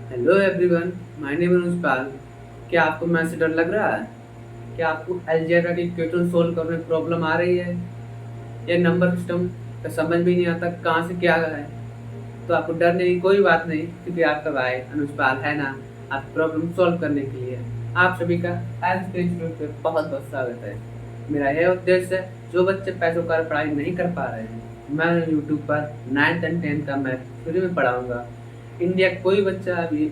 Hello everyone, my name है अनुष्पाल। क्या आपको मैथ से डर लग रहा है? क्या आपको अलजेब्रा की इक्वेशन सोल्व करने में प्रॉब्लम आ रही है? या नंबर सिस्टम का समझ भी नहीं आता कहाँ से क्या है? तो आपको डरने की कोई बात नहीं, क्योंकि आपका भाई अनुष्पाल है ना, आप प्रॉब्लम सॉल्व करने के लिए। आप सभी का आज के इंस्टीट्यूट पे बहुत बहुत स्वागत है। मेरा यह उद्देश्य है, जो बच्चे पैसों का पढ़ाई नहीं कर पा रहे हैं, मैं यूट्यूब पर 9th एंड 10th का मैथ फ्री में पढ़ाऊंगा। इंडिया का कोई बच्चा अभी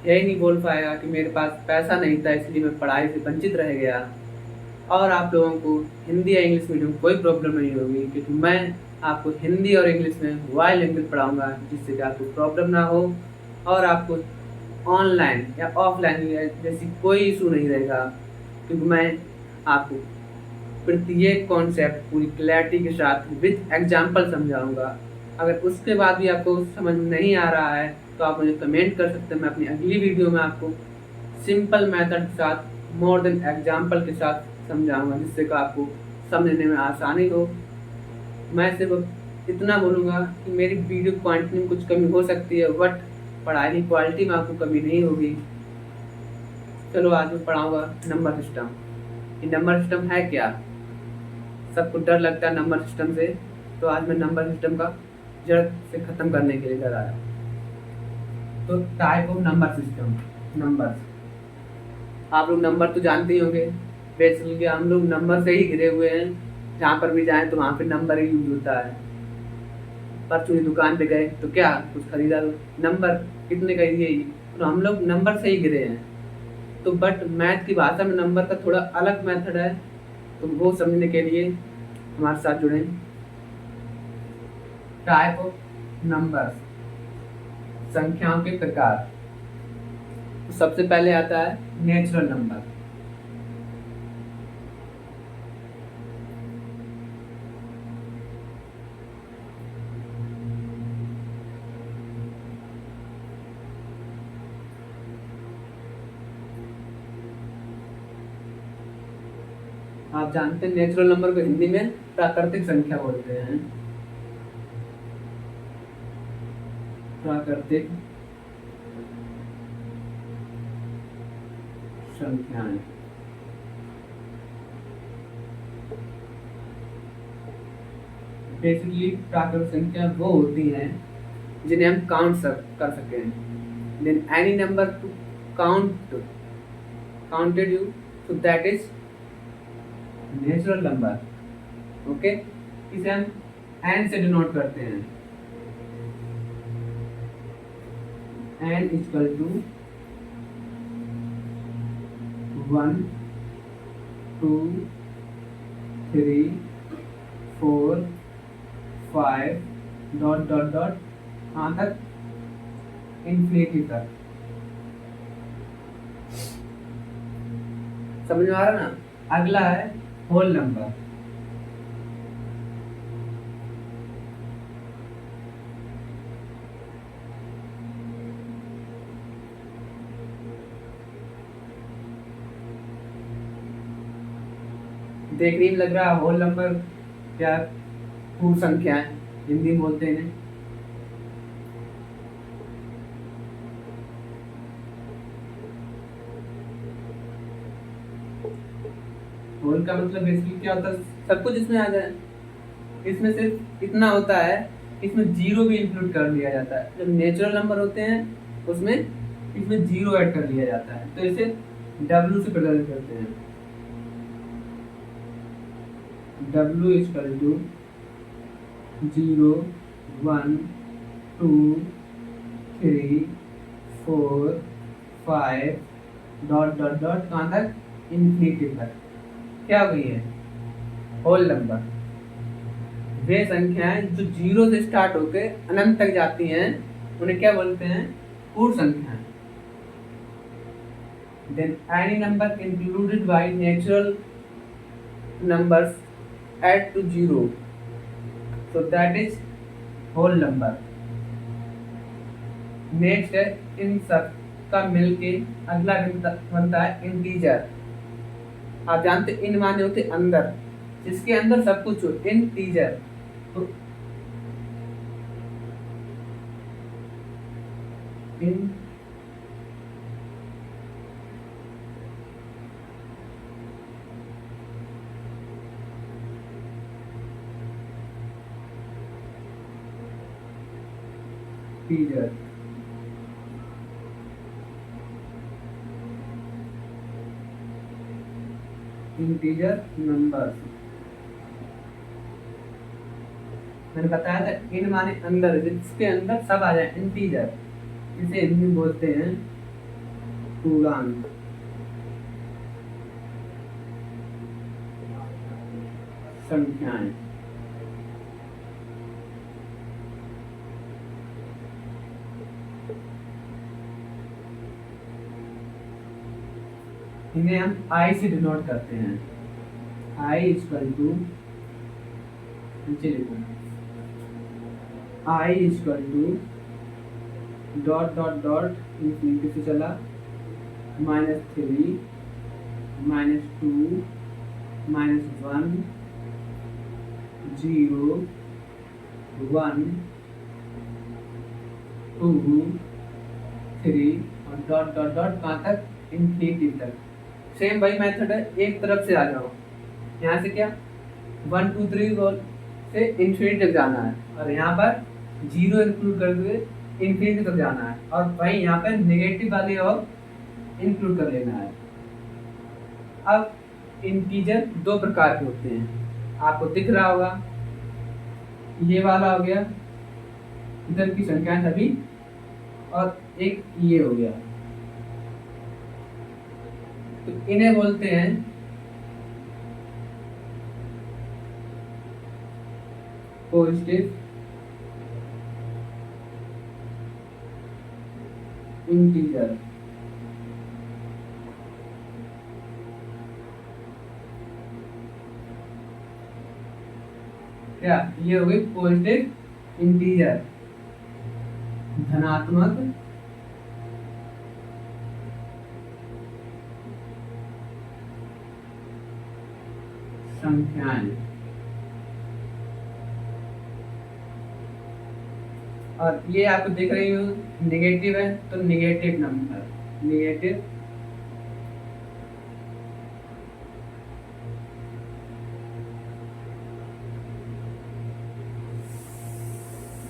यही नहीं बोल पाएगा कि मेरे पास पैसा नहीं था इसलिए मैं पढ़ाई से वंचित रह गया। और आप लोगों को हिंदी या इंग्लिश मीडियम कोई प्रॉब्लम नहीं होगी, क्योंकि मैं आपको हिंदी और इंग्लिश में वाई लैंग्वेज पढ़ाऊंगा, जिससे कि आपको प्रॉब्लम ना हो। और आपको ऑनलाइन या ऑफलाइन जैसी कोई इशू नहीं रहेगा, क्योंकि मैं आपको प्रत्येक कॉन्सेप्ट पूरी क्लैरिटी के साथ विद एग्जाम्पल समझाऊंगा। अगर उसके बाद भी आपको समझ में नहीं आ रहा है तो आप मुझे कमेंट कर सकते हैं। मैं अपनी अगली वीडियो में आपको सिंपल मेथड के साथ मोर देन एग्जाम्पल के साथ समझाऊंगा, जिससे कि आपको समझने में आसानी हो। मैं सिर्फ इतना बोलूँगा कि मेरी वीडियो क्वांटिटी में कुछ कमी हो सकती है, बट पढ़ाई की क्वालिटी में आपको कमी नहीं होगी। चलो आज मैं पढ़ाऊँगा नंबर सिस्टम। ये नंबर सिस्टम है क्या? सबको डर लगता है नंबर सिस्टम से, तो आज मैं नंबर सिस्टम का जड़ से ख़त्म करने के लिए इधर आया। तो type of number system. Number, आप लोग नंबर तो जानते ही होंगे। बेसिकली हम लोग नंबर से ही घिरे हुए हैं। जहाँ पर भी जाएं तो वहाँ पे नंबर ही यूज होता है। परचून की दुकान पे गए तो क्या कुछ खरीदा, तो नंबर कितने का, ये तो हम लोग नंबर से ही घिरे हैं। तो बट मैथ की भाषा में नंबर का थोड़ा अलग मेथड है, तो वो समझने के लिए हमारे साथ जुड़ें। टाइप ऑफ नंबर, संख्याओं के प्रकार। तो सबसे पहले आता है नेचुरल नंबर। आप जानते हैं नेचुरल नंबर को हिंदी में प्राकृतिक संख्या बोलते हैं। प्राकृतिक संख्याएं। बेसिकली प्राकृतिक संख्या वो होती हैं जिन्हें हम काउंट कर सकें। Then any number to count counted you, so that is natural number. Okay, इसे हम एन से डिनोट करते हैं। N equal to 1 2 3 4 5 dot dot dot कहाँ तक, इन्फिनिटी तक। समझ में आ रहा ना? अगला है होल नंबर। देखने में लग रहा है होल नंबर क्या, पूर्ण संख्या है, हिंदी में बोलते हैं। होल का मतलब बेसिकली क्या होता है, सब कुछ इसमें आ जाए। इसमें सिर्फ इतना होता है, इसमें जीरो भी इंक्लूड कर लिया जाता है। जब नेचुरल नंबर होते हैं उसमें इसमें जीरो ऐड कर लिया जाता है, तो इसे डब्ल्यू से प्रदर्शित करते हैं। W equal to 0 1 2 3 4 5 dot dot dot कहाँ तक, इन्फिनिटी तक। क्या हो गई है? Whole number. वे संख्याएं जो जीरो से स्टार्ट होकर अनंत तक जाती हैं उन्हें क्या बोलते हैं? पूर्ण संख्याएं। Then any number included by natural numbers add to zero, so that is whole number। Next है इन सब का मिलके अगला बनता है इंटीजर। आप जानते इन माने होते अंदर, जिसके अंदर सब कुछ हो, इंटीजर। तो इंटीजर। इंटीजर नंबर मैंने बताया था, इन माने अंदर, जिसके अंदर सब आ जाए, इंटीजर। इसे हिंदी में बोलते हैं पूर्णांक। संख्याएं। इन्हें हम आई से डिनोट करते हैं। आई इक्वल टू, नीचे लिखो, I equal to dot dot dot infinity से चला -3 -2 -1 0 1 2 3 और डॉट डॉट डॉट कहाँ तक, इंफिनिटी तक। सेम वही मेथड है, एक तरफ से आ जाओ, यहाँ से क्या 1 2 3 से इंफिनिटी तक जाना है, और यहाँ पर 0 इंक्लूड कर हुए इंफिनिटी तक जाना है, और वही यहाँ पर नेगेटिव वाले और इंक्लूड कर लेना है। अब इंटीजर दो प्रकार के होते हैं, आपको दिख रहा होगा, ये वाला हो गया इधर की संख्या सभी, और एक ये हो गया, तो इन्हें बोलते हैं पॉजिटिव इंटीजर। क्या ये हो गई पॉजिटिव इंटीजर, धनात्मक संख्याएं। और ये आपको दिख रही हो नेगेटिव है, तो negative number, negative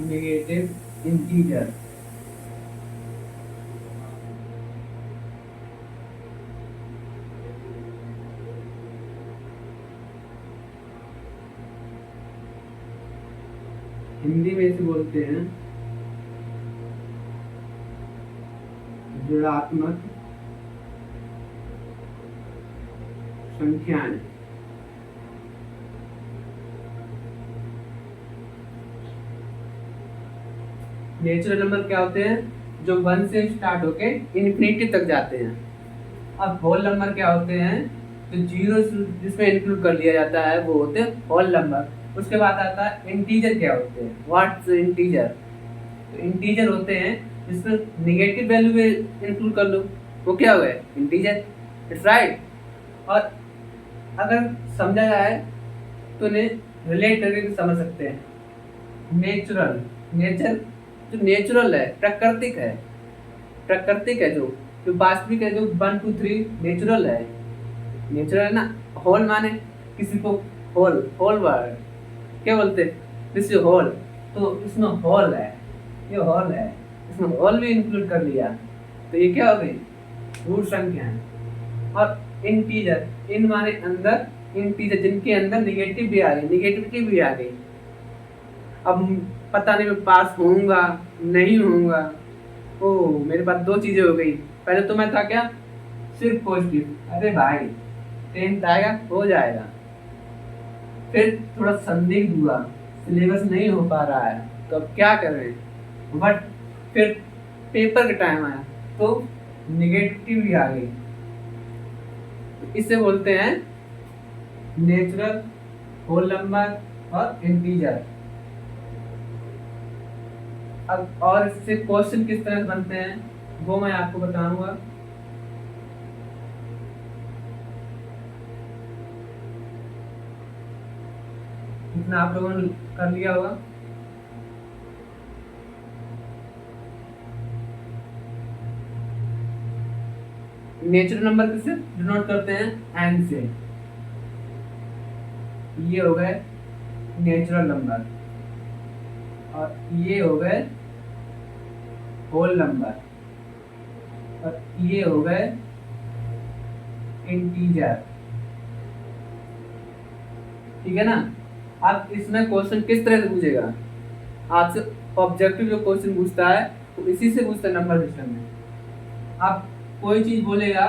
negative integer. Hindi में इसे बोलते हैं ऋणात्मक संख्याएं। नेचुरल नंबर क्या होते हैं, जो 1 से स्टार्ट होके इन्फिनिटी तक जाते हैं। अब होल नंबर क्या होते हैं, जो 0 जिसमें इंक्लूड कर लिया जाता है वो होते हैं होल नंबर। उसके बाद आता है इंटीजर। क्या होते हैं, व्हाट्स इंटीजर। तो इंटीजर होते हैं जिसमें नेगेटिव वैल्यू भी इंक्लूड कर लो, वो क्या हुआ है, इंटीजर। It's right. और अगर समझा जाए तो इन्हें रिलेट करके समझ सकते हैं। नेचुरल, नेचर जो नेचुरल है, प्राकृतिक है, प्राकृतिक है, जो वास्तविक है, जो 1 2 3 नेचुरल है, नेचुरल है ना। होल माने किसी को होल, होल वर्ड क्या बोलते हैं, दिस इज होल, तो इसमें होल है, ये होल है, इसमें होल भी इंक्लूड कर लिया, तो ये क्या हो गई, रूट संख्या है। और इंटीजर, इन माने अंदर, इंटीजर जिनके अंदर निगेटिव भी आ गई, निगेटिविटी भी आ गई। अब पता नहीं मैं पास होऊंगा नहीं होऊंगा, ओ मेरे पास दो चीजें हो गई। पहले तो मैं था क्या, सिर्फ पॉजिटिव, अरे भाई 10th आएगा हो जाएगा। फिर थोड़ा संदिग्ध हुआ, सिलेबस नहीं हो पा रहा है, तो अब क्या करें, बट फिर पेपर का टाइम आया तो निगेटिव भी आ गई। इसे बोलते हैं नेचुरल, होल नंबर और इंटीजर। अब और इससे क्वेश्चन किस तरह बनते हैं वो मैं आपको बताऊंगा। इतना आप लोगों ने कर लिया होगा। नेचुरल नंबर किससे डिनोट करते हैं, एन से। ये हो गए नेचुरल नंबर और ये हो गए होल नंबर, और ये हो गए इंटीजर। ठीक है ना। अब इसमें क्वेश्चन किस तरह से पूछेगा, आपसे ऑब्जेक्टिव जो क्वेश्चन पूछता है तो इसी से पूछता है नंबर सिस्टम में। अब कोई चीज बोलेगा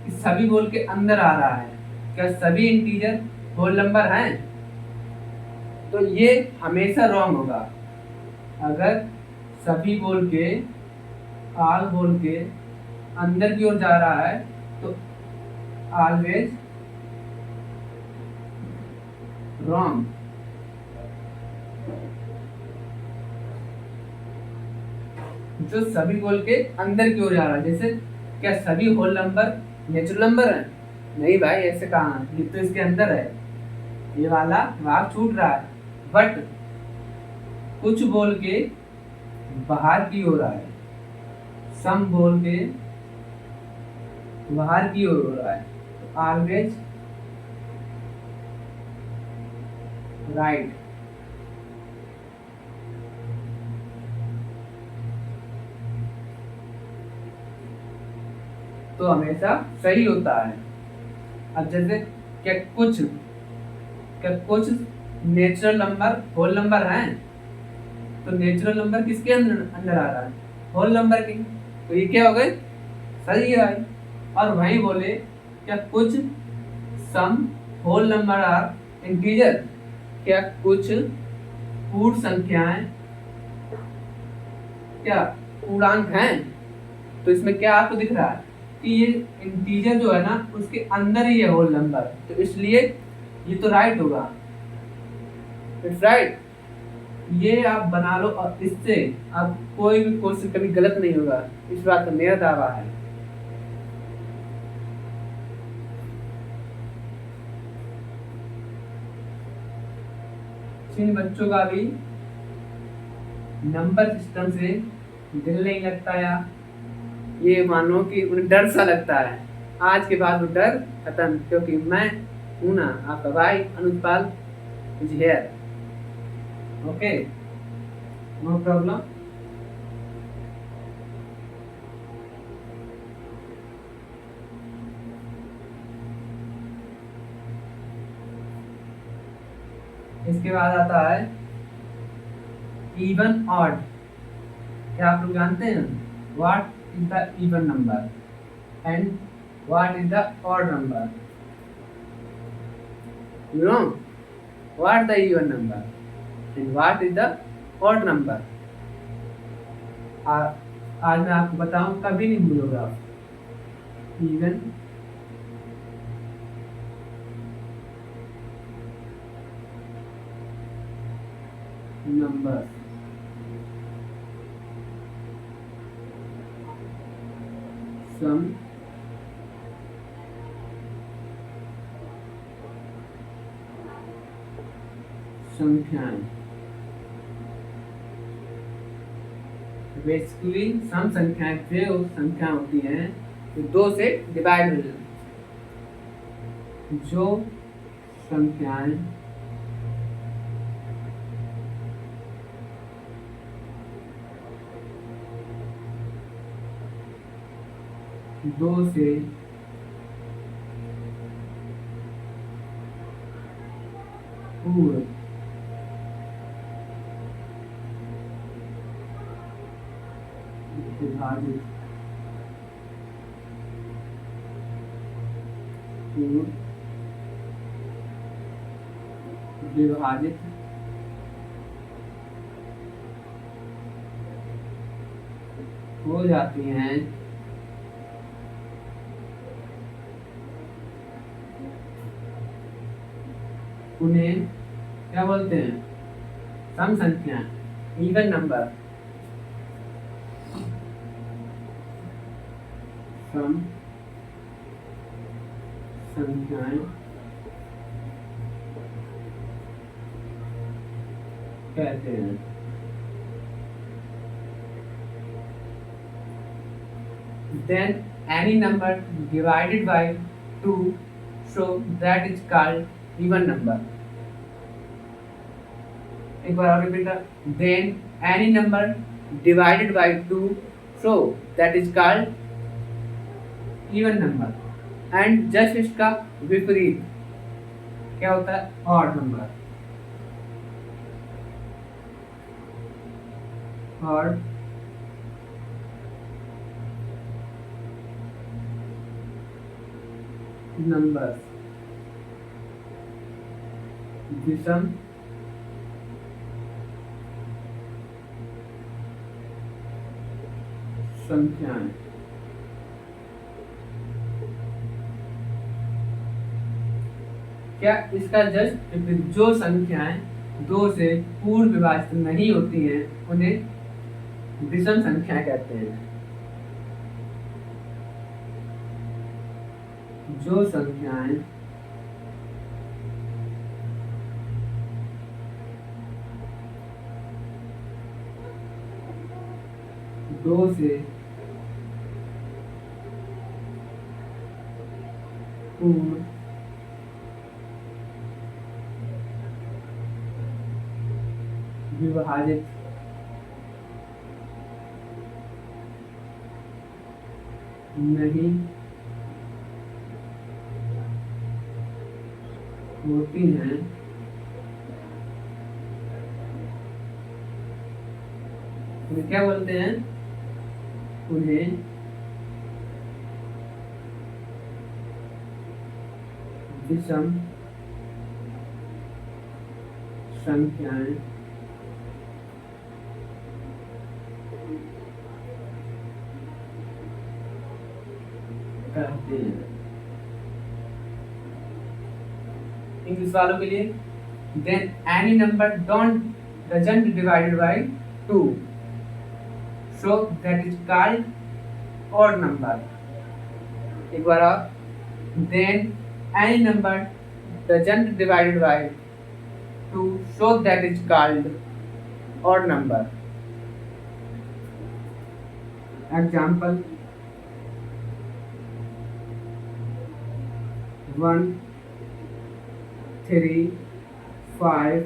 कि सभी बोल के अंदर आ रहा है, क्या सभी इंटीजर होल नंबर हैं, तो ये हमेशा रॉन्ग होगा। अगर सभी बोल के, आल बोल के अंदर की ओर जा रहा है तो ऑलवेज रॉन्ग। जो सभी बोल के अंदर की ओर जा रहा है, जैसे क्या सभी होल नंबर नेचुरल नंबर है, नहीं भाई ऐसे कहाँ, ये तो इसके अंदर है, ये वाला भाग छूट रहा है। बट कुछ बोल के बाहर की ओर आए, सम बोल के बाहर की ओर हो रहा है, तो ऑलवेज राइट। तो हमेशा सही होता है। अब जैसे क्या कुछ नेचुरल नंबर होल नंबर हैं, तो नेचुरल नंबर किसके अंदर अंदर आ रहा है, होल नंबर के, तो ये क्या हो गए, सही है भाई। और वहीं बोले क्या कुछ सम होल नंबर आर इंटीजर, क्या कुछ पूर्ण संख्याएं क्या पूर्णांक हैं, तो इसमें क्या आपको दिख रहा है कि ये इंटीजर जो है ना उसके अंदर ही है होल नंबर, तो इसलिए ये तो राइट होगा, इट्स राइट। ये आप बना लो और इससे आप कोई भी क्वेश्चन कभी गलत नहीं होगा, इस बात का मेरा दावा है। जिन बच्चों का भी नंबर सिस्टम से दिल नहीं लगता, या ये मानो कि उन्हें डर सा लगता है, आज के बाद वो डर खत्म, क्योंकि मैं हूं ना आपका भाई Anuj Pal is here. Okay, no problem. इसके बाद आता है इवन ऑड। क्या आप लोग जानते हैं what is the even number and what is the odd number? You know what the even number and what is the odd number? आज मैं आपको बताऊं, कभी नहीं भूलोगे आप। इवन नंबर, सम संख्याएं, बेसिकली सम संख्याएं जो संख्या होती हैं तो दो से डिवाइड हो जाती, जो संख्याएं दो से पूर्ण विभाजित, पूर्ण विभाजित हो जाती हैं, उन्हें क्या बोलते हैं, सम संख्या, इवन नंबर। सम संख्याएं कहते हैं। Then any number divided by 2, so that is called even number. एक बार और repeat, then any number divided by 2, so that is called even number. And just इसका विपरीत क्या होता है, ऑड नंबर। ऑड नंबर, विषम संख्याएं। क्या इसका जस्ट जो संख्याएं दो से पूर्ण विभाजित नहीं होती हैं उन्हें विषम संख्या कहते हैं। जो संख्याएं दो से पूर्ण विभाजित नहीं होती हैं उन्हें क्या बोलते हैं, उन्हें विषम संख्याएं कहते हैं। इंग्लिश वालों के लिए, then any number doesn't divided by 2, so that is called odd number। एक बार और, then any number doesn't divided by 2, so that is called odd number। Example, 1 3 5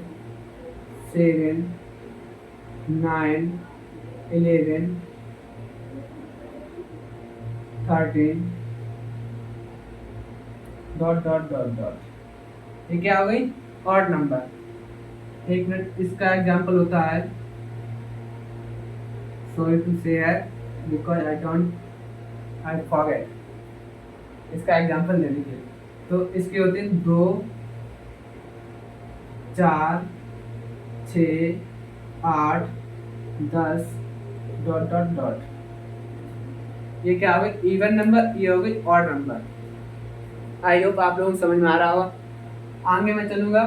7 9 11 13 dot dot dot dot. ये क्या हो गई, ऑड नंबर। एक minute, इसका example होता है, sorry to share because I forget. इसका एग्जाम्पल ले लीजिए, तो इसके होते हैं 2 4 6 8 10 डॉट डॉट डॉट। ये क्या हो गई, इवन नंबर, ये हो गई ऑड नंबर। आई होप आप लोगों को समझ में आ रहा होगा। आगे मैं चलूंगा,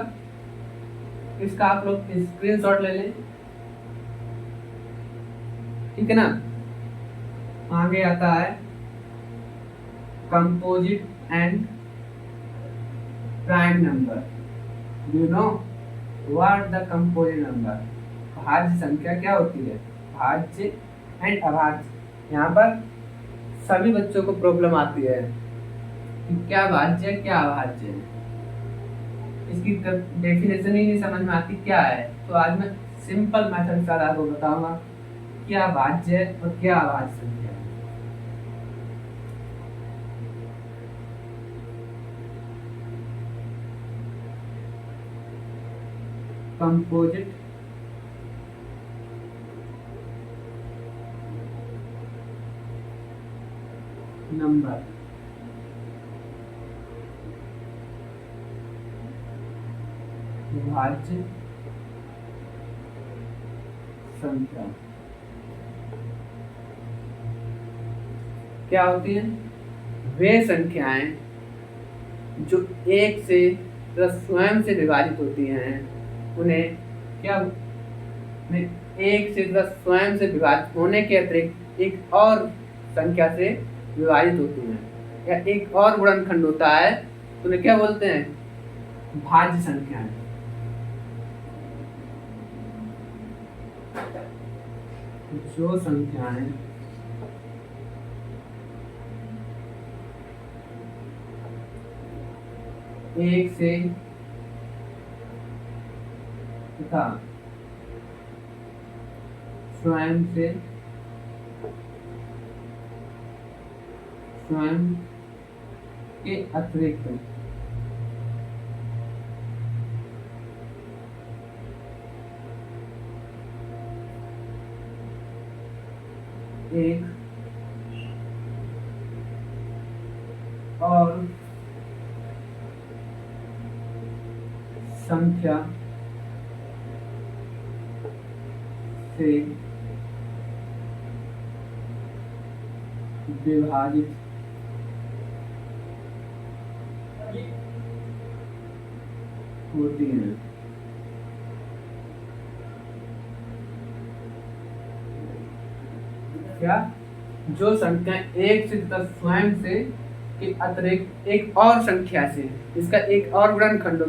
इसका आप लोग स्क्रीनशॉट ले लें, ठीक है ना। आगे आता है composite and prime number. Do you know what the composite number? भाज्य संख्या क्या होती है, भाज्य एंड अभाज्य। यहाँ पर सभी बच्चों को प्रॉब्लम आती है कि क्या भाज्य है क्या अभाज्य है, इसकी डेफिनेशन ही नहीं समझ में आती क्या है। तो आज मैं सिंपल मेथड के साथ आपको बताऊंगा क्या भाज्य है और क्या अभाज्य संख्या है। कंपोजिट नंबर, भाज्य संख्या क्या होती है? वे संख्याएं जो एक से स्वयं से विभाजित होती हैं उन्हें क्या, एक से स्वयं से विभाजित होने के अतिरिक्त एक और संख्या से विभाजित होती हैं या एक और गुणनखंड होता है, उन्हें क्या बोलते हैं? भाज्य संख्याएं। जो संख्याएं एक से तथा स्वयं से स्वयं के अतिरिक्त एक और संख्या से विभाजित होती हैं। क्या? जो संख्या एक से तथा स्वयं से के अतिरिक्त एक और संख्या से, इसका एक और गुणनखंड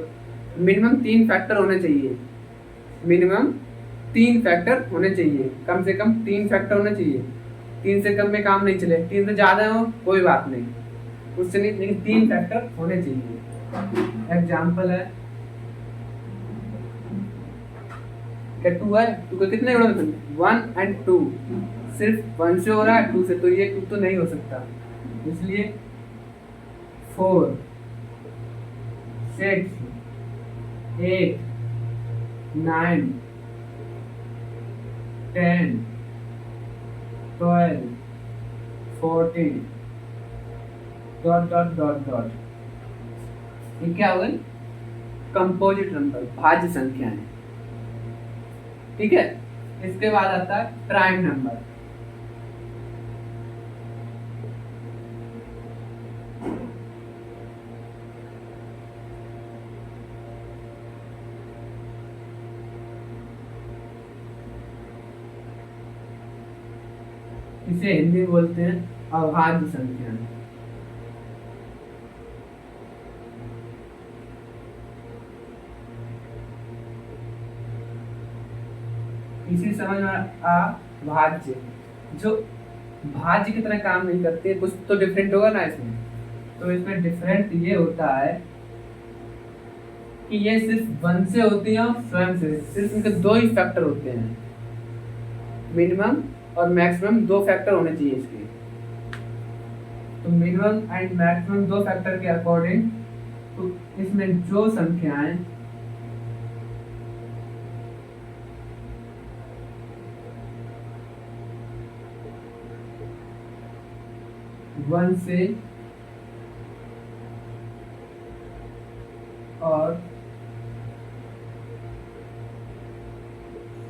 मिनिमम 3 फैक्टर होने चाहिए। मिनिमम 3 फैक्टर होने चाहिए, कम से कम 3 फैक्टर होने चाहिए। 3 से कम में काम नहीं चले, 3 से ज़्यादा हो कोई बात नहीं, उससे नहीं, लेकिन 3 फैक्टर होने चाहिए। एग्जाम्पल है, क्या 2 है, 2 के कितने गुणनखंड? 1 और 2। सिर्फ 1 से हो रहा है, 2 से, तो ये 2 तो नहीं हो सकता, इसलिए 4 6 8 9 10 12 14 डॉट डॉट डॉट डॉट। ये क्या हो गई? कंपोजिट नंबर, भाज्य संख्याएं। ठीक है, इसके बाद आता है प्राइम नंबर। इसे हिंदी में बोलते हैं अभाज्य संख्या। इसी समझ में आ भाज्य, जो भाज्य की तरह काम नहीं करते, कुछ तो डिफरेंट होगा ना इसमें। तो इसमें डिफरेंट ये होता है कि ये सिर्फ 1 से होती है और स्वयं से, सिर्फ इनके 2 ही फैक्टर होते हैं। मिनिमम और मैक्सिमम 2 फैक्टर होने चाहिए इसके। तो मिनिमम एंड मैक्सिमम 2 फैक्टर के अकॉर्डिंग, तो इसमें जो संख्याएं वन से और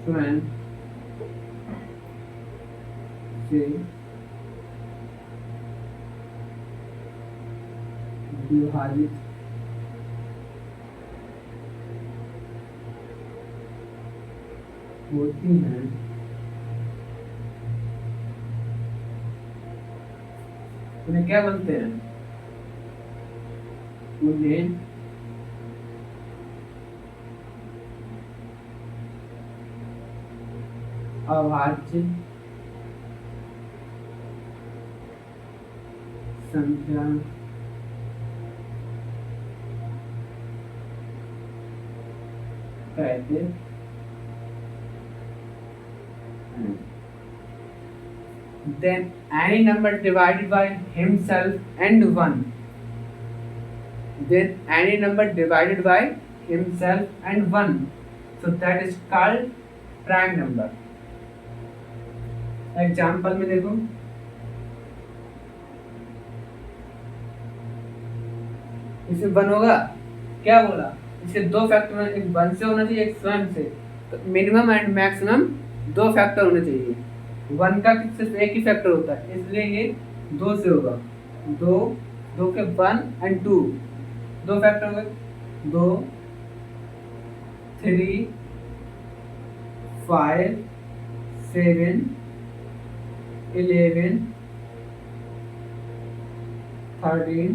स्वयं से विभाजित होती हैं, उन्हें क्या बोलते हैं? उन्हें अभाज्य संख्या कहते हैं। Then any number divided by himself and 1. Then any number divided by himself and 1. So that is called prime number. Example में देखो, इसमें 1 होगा, क्या बोला? इसके 2 फैक्टर, एक 1 से होना चाहिए, एक स्वयं से। तो मिनिमम एंड मैक्सिमम 2 फैक्टर होने चाहिए। 1 का सिर्फ एक ही फैक्टर होता है, इसलिए ये 2 से होगा। 2 के 1 और 2, 2 फैक्टर हो गए। 2 3 5 7 11 13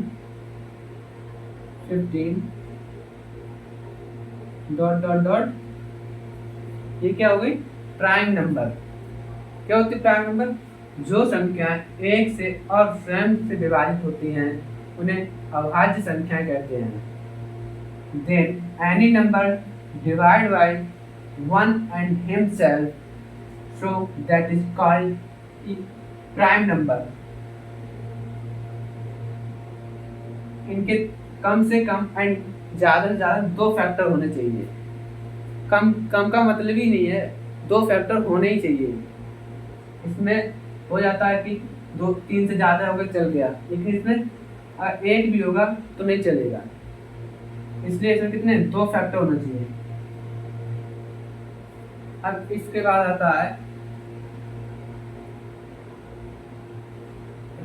15 डॉट डॉट डॉट। ये क्या हो गई? Prime number. क्या होती है प्राइम नंबर? जो संख्याएं एक से और स्वयं से विभाजित होती हैं उन्हें अभाज्य संख्याएं कहते हैं। Then any number divided by 1 and himself, so that is called prime number. इनके कम से कम एंड ज़्यादा से ज़्यादा 2 फैक्टर होने चाहिए। कम कम का मतलब ही नहीं है, 2 फैक्टर होने ही चाहिए। इसमें हो जाता है कि 2-3 से ज़्यादा हो गया चल गया, लेकिन इसमें 1 भी होगा तो नहीं चलेगा। इसलिए इसमें कितने 2 फैक्टर होना चाहिए। अब इसके बाद आता है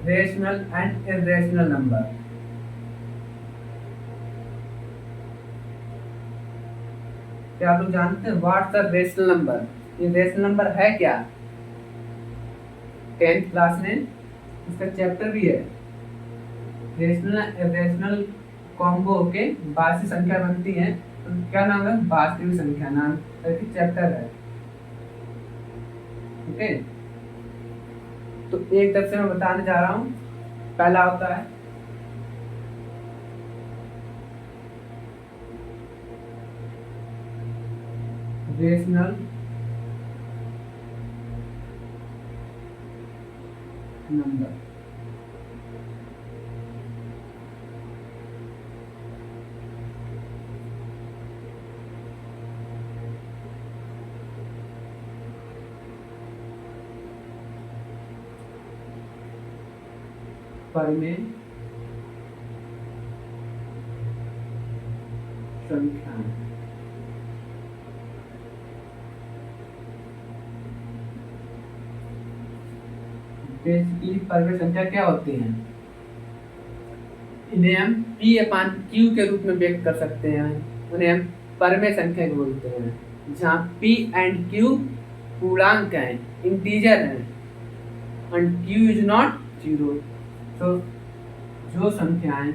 रेशनल एंड इरेशनल नंबर। क्या आप लोग जानते हैं व्हाट्स द रेशनल नंबर? ये रेशनल नंबर है क्या? 10th क्लास में इसका चैप्टर भी है। रेशनल इरेशनल कॉम्बो के वास्तविक संख्या बनती है, तो क्या नाम है? वास्तविक संख्या नाम करके चैप्टर है। ओके, तो एक तरफ से मैं बताने जा रहा हूँ। पहला होता है रेशनल नंबर। परिमेय संख्याएं। बेसिकली परिमेय संख्या क्या होती हैं? इन्हें हम P/Q के रूप में व्यक्त कर सकते हैं। उन्हें हम परिमेय संख्या बोलते हैं, जहाँ P एंड Q पूर्णांक हैं, इंटीजर हैं, and Q is not zero. तो जो संख्याएं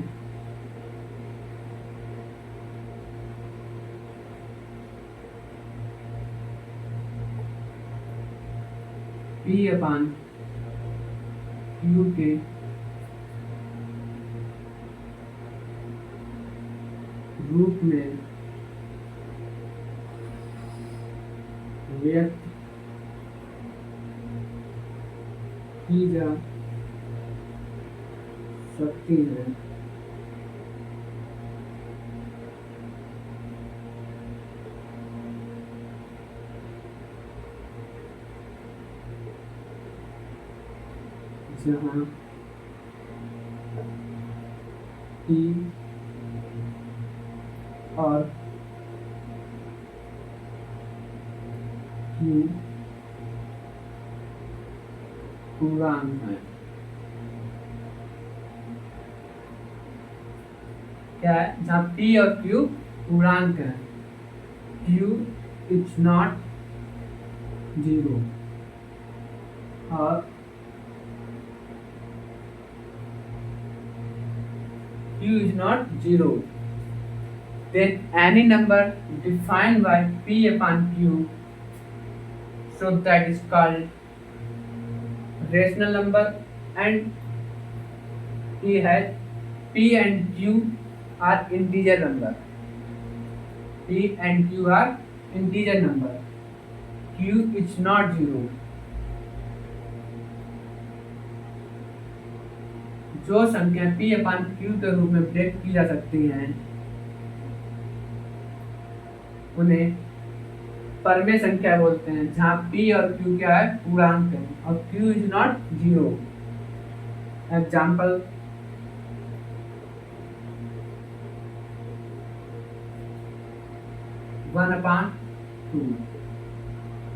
P/Q के रूप में व्यक्त की जा सकती है, जहाँ P और Q पूर्णांक है। क्या है? जहाँ P और Q पूर्णांक है, Q इज नॉट जीरो और Q is not zero, then any number defined by P/Q, so that is called rational number, and P and Q are integer number. P and Q are integer number. Q is not zero. जो संख्या P/Q के रूप में व्यक्त की जा सकती हैं, उन्हें परिमेय संख्या बोलते हैं, जहाँ P और Q क्या है? पूर्णांक है, और Q is not zero. Example, one upon two,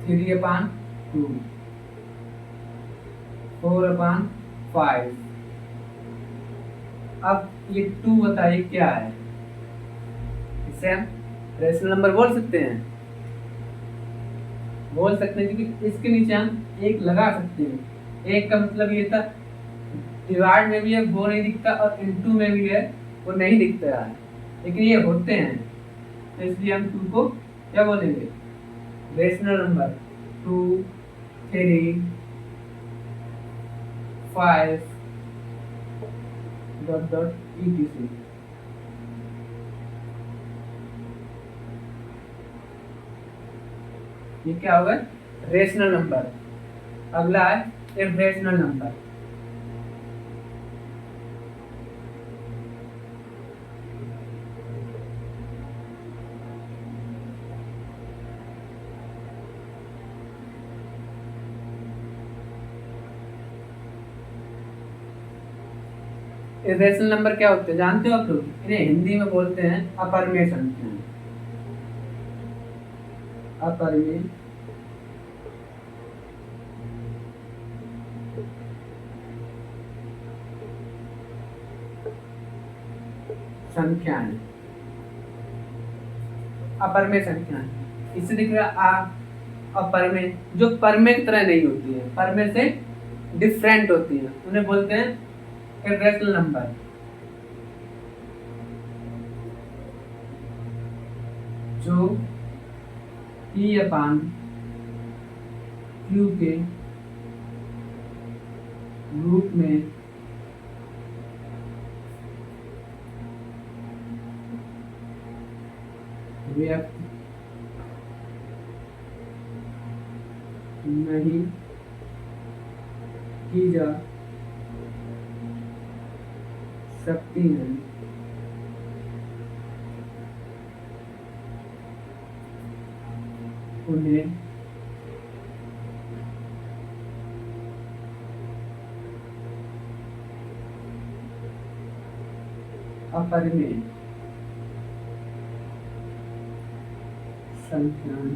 3/2, 4/5। अब ये 2 बताइए क्या है? इसे हम रेशनल नंबर बोल सकते हैं, क्योंकि इसके नीचे हम 1 लगा सकते हैं। 1 का मतलब ये था डिवाइड में भी है वो नहीं दिखता, और इनटू में भी है वो नहीं दिखता है, लेकिन ये होते हैं, तो इसलिए हम 2 को क्या बोलेंगे? Rational number. 2, 3, 5 dot dot etc। ये क्या होगा? Rational number. अगला है इरेशनल नंबर। इरेशनल नंबर क्या होते हैं जानते हो आप लोग? इन्हें हिंदी में बोलते हैं अपरिमेय संख्याएं। अपरिमेय संख्याएं, अपरिमेय संख्याएं। इससे दिख रहा अपरिमेय, जो परमेय की तरह नहीं होती है, परमेय से डिफरेंट होती है, उन्हें बोलते हैं इरेशनल नंबर। जो P अपान Q के रूप में व्यक्त नहीं की जा सकती हैं, उन्हें अपरिमेय संख्याएं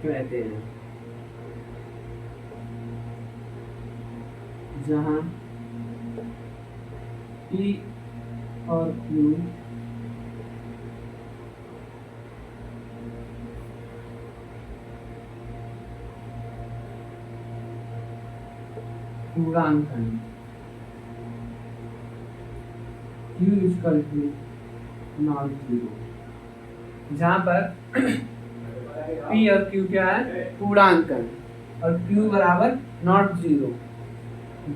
कहते हैं। जहां P और Q पूर्णांक हैं, Q equal to not zero. जहां पर P और Q क्या है? पूर्णांक है, और Q बराबर not zero.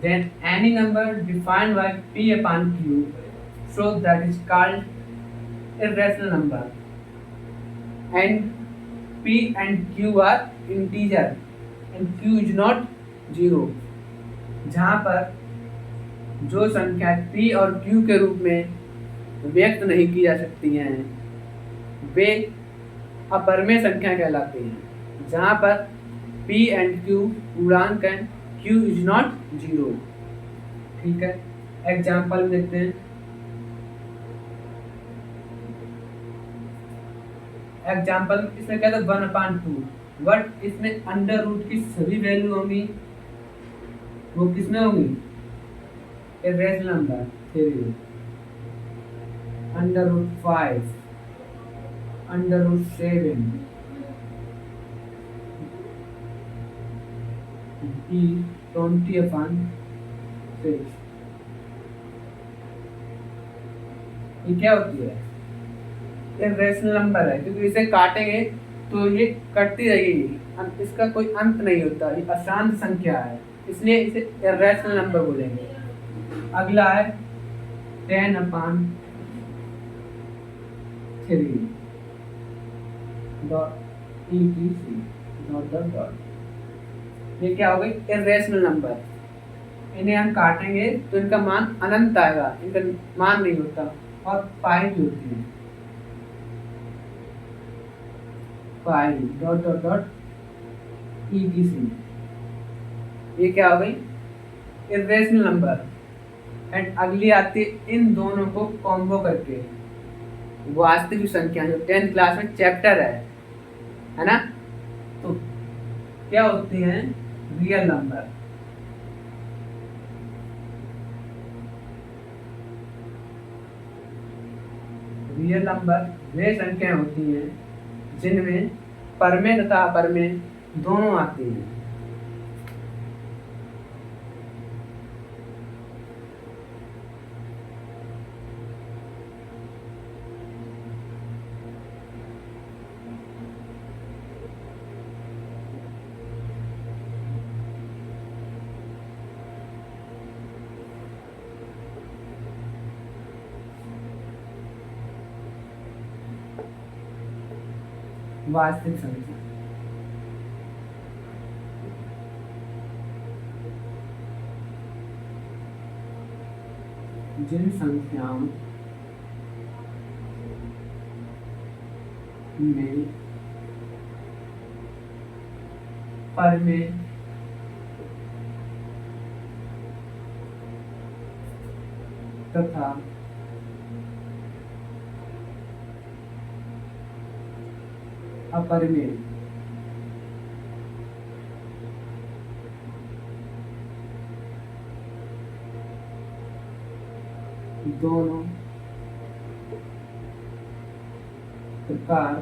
Then any number defined by P upon Q, so that is called irrational number, and P and Q are integer and Q is not zero। जहाँ पर जो संख्या P और Q के रूप में व्यक्त नहीं की जा सकती हैं, वे अपरिमेय संख्या कहलाती हैं। जहाँ पर P and Q पूर्णांक हैं, Q इज नॉट जीरो। ठीक है, एग्जाम्पल देखते हैं। एग्जाम्पल इसमें क्या था? 1/2, बट इसमें अंडर रूट की सभी वैल्यू होंगी, वो किसमें होंगी? Irrational number. 3 under root 5, under root 7, E 20/6। ये क्या होती है? इरेशनल नंबर है, क्योंकि इसे काटेंगे तो ये कटती रहेगी, इसका कोई अंत नहीं होता, ये अशांत संख्या है, इसलिए इसे इरेशनल नंबर बोलेंगे। अगला है 10/3 etc. ये क्या हो गई? Irrational number. इन्हें हम काटेंगे तो इनका मान अनंत आएगा, इनका मान नहीं होता, और पाई भी होती है, पाई etc. ये क्या हो गई? Irrational number. एंड अगली आती है इन दोनों को कॉम्बो करके वास्तविक संख्या, जो 10th क्लास में चैप्टर है ना? तो क्या होती हैं? Real number. रियल नंबर वे संख्याएं होती हैं जिनमें परमेय तथा अपरमेय दोनों आती हैं। वास्तविक संख्या जिन संख्याओं में परिमेय तथा अपरिमेय दोनों प्रकार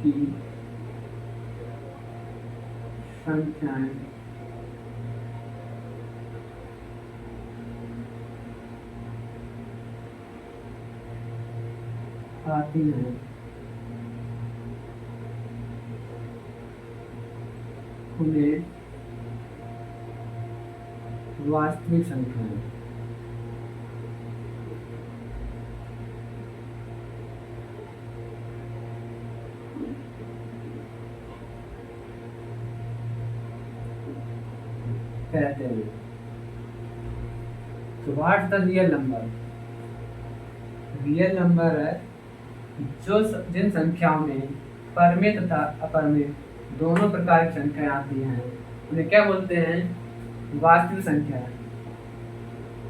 की संख्याएं आती हैं उन्हें वास्तविक संख्याएं कहते हैं। तो what's the real number? Real number है जो जिन संख्याओं में परिमेय तथा अपरिमेय दोनों प्रकार की संख्याएं आती हैं उन्हें क्या बोलते हैं? वास्तविक संख्या।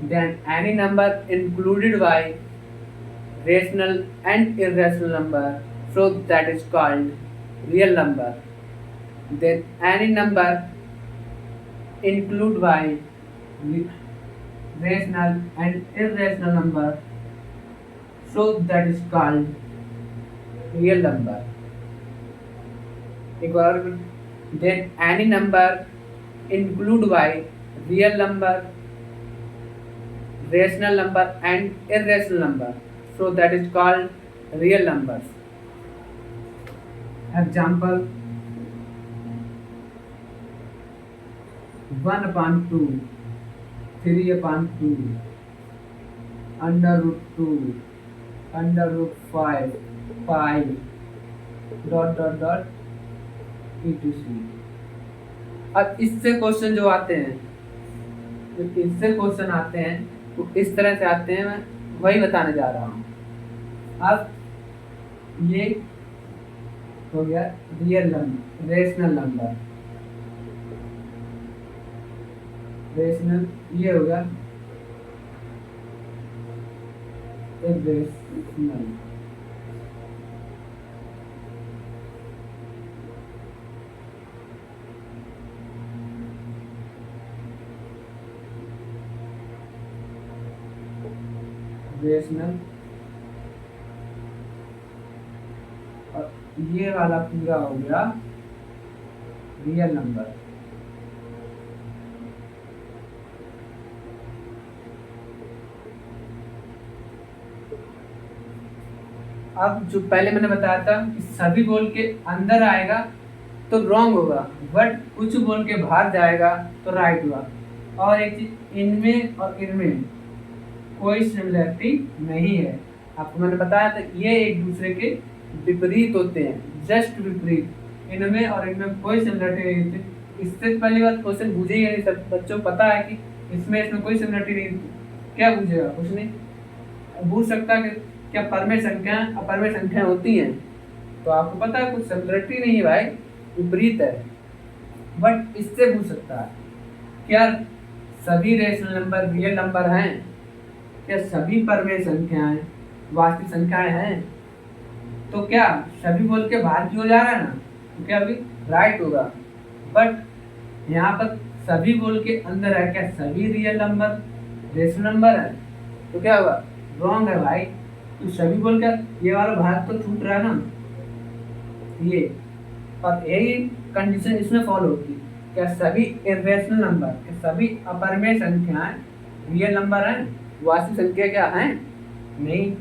Then any number included by rational and irrational number, so that is called real number. Then any number included by rational and irrational number, so that is called real number. एक बार then any number included by real number, rational number and irrational number, so that is called real numbers. Example 1/2, 3/2, √2, √5, pi, ... etc. अब इससे question जो आते हैं वो इस तरह से आते हैं, मैं वही बताने जा रहा हूँ। अब ये हो गया real number, rational number, rational, ये हो गया इर्रेशनल। रेशनल और ये वाला पूरा हो गया रियल नंबर। अब जो पहले मैंने बताया था कि सभी बोल के अंदर आएगा तो रॉन्ग होगा, बट कुछ बोल के बाहर जाएगा तो राइट होगा। और एक चीज, इनमें और इनमें कोई सिमिलरिटी नहीं है। आपको मैंने बताया था ये एक दूसरे के विपरीत होते हैं, जस्ट विपरीत। इनमें और इनमें कोई सिमिलरिटी नहीं होती। इससे पहली बात क्वेश्चन बुझेगा नहीं, सब बच्चों को पता है कि इसमें कोई सिमिलरिटी नहीं, क्या बुझेगा? कुछ नहीं बुझ सकता कि क्या परिमेय संख्याएं अपरिमेय संख्याएं होती हैं, तो आपको पता है कुछ सिमिलरिटी नहीं है भाई, विपरीत है। बट इससे पूछ सकता है क्या सभी रेशनल नंबर रियल नंबर हैं, क्या सभी परिमेय संख्याएं वास्तविक संख्याएं हैं? तो क्या सभी बोल के बाहर की हो जा रहा है ना, तो क्या अभी राइट होगा। बट यहाँ पर सभी बोल के अंदर है, क्या सभी रियल नंबर रेशनल नंबर है? तो क्या होगा? रॉन्ग है भाई। तो सभी बोल के ये वाला भाग तो छूट रहा है ना, ये, और यही कंडीशन इसमें फॉलो होती है। क्या सभी इर्रेशनल नंबर, सभी अपरिमेय संख्याएं रियल नंबर हैं, वास्तविक संख्या क्या है? नहीं।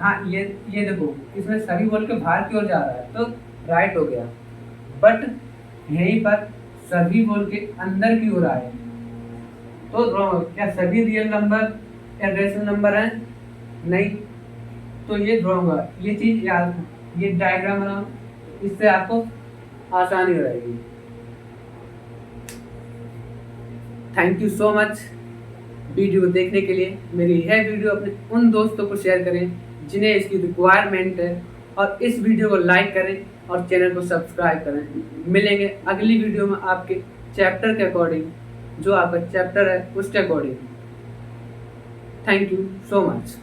हाँ, ये देखो, इसमें सभी बोल के बाहर की ओर जा रहा है तो राइट हो गया। बट यहीं पर सभी बोल के अंदर की ओर आए तो रॉन्ग। क्या सभी रियल नंबर इर्रेशनल नंबर हैं? नहीं, तो ये रॉन्ग है। ये चीज याद, ये डायग्राम बनाओ, इससे आपको आसानी हो रहेगी। Thank you so much video देखने के लिए। मेरी यह वीडियो अपने उन दोस्तों को शेयर करें जिन्हें इसकी रिक्वायरमेंट है, और इस वीडियो को लाइक करें और चैनल को सब्सक्राइब करें। मिलेंगे अगली वीडियो में आपके चैप्टर के अकॉर्डिंग, जो आपका चैप्टर है उसके according. Thank you so much.